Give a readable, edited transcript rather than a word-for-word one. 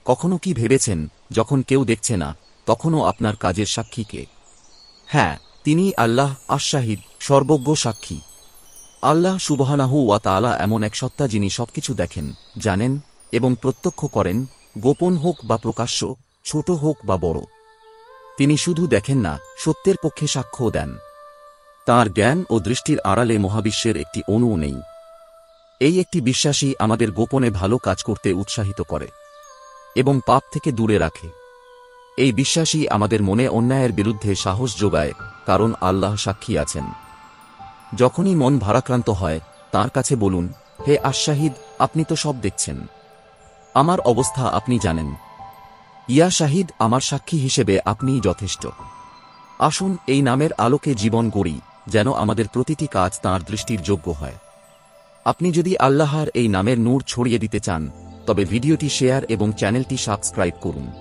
কখনো কি ভেবেছেন, যখন কেউ দেখছে না, তখনও আপনার কাজের সাক্ষী কে? হ্যাঁ, তিনি আল্লাহ আশ-শাহিদ, সর্বজ্ঞ সাক্ষী। আল্লাহ সুবহানাহু ওয়া তাআলা এমন এক সত্তা যিনি সবকিছু দেখেন, জানেন এবং প্রত্যক্ষ করেন, গোপন হোক বা প্রকাশ্য, ছোট হোক বা বড়। তিনি শুধু দেখেন না, সত্যের পক্ষে সাক্ষ্যও দেন। তাঁর জ্ঞান ও দৃষ্টির আড়ালে মহাবিশ্বের একটি অণুও নেই। এই একটি বিশ্বাসই আমাদের গোপনে ভালো কাজ করতে উৎসাহিত করে এবং পাপ থেকে দূরে রাখে। এই বিশ্বাসই আমাদের মনে অন্যায়ের বিরুদ্ধে সাহস যোগায়, কারণ আল্লাহ সাক্ষী আছেন। যখনই মন ভারাক্রান্ত হয়, তাঁর কাছে বলুন, হে আশ-শাহিদ, আপনি তো সব দেখছেন। আমার অবস্থা আপনি জানেন। ইয়া শাহিদ, আমার সাক্ষী হিসেবে আপনিই যথেষ্ট। আসুন এই নামের আলোকে জীবন গড়ি, যেন আমাদের প্রতিটি কাজ তাঁর দৃষ্টির যোগ্য হয়। আপনি যদি আল্লাহর এই নামের নূর ছড়িয়ে দিতে চান, তবে ভিডিওটি শেয়ার এবং চ্যানেলটি সাবস্ক্রাইব করুন।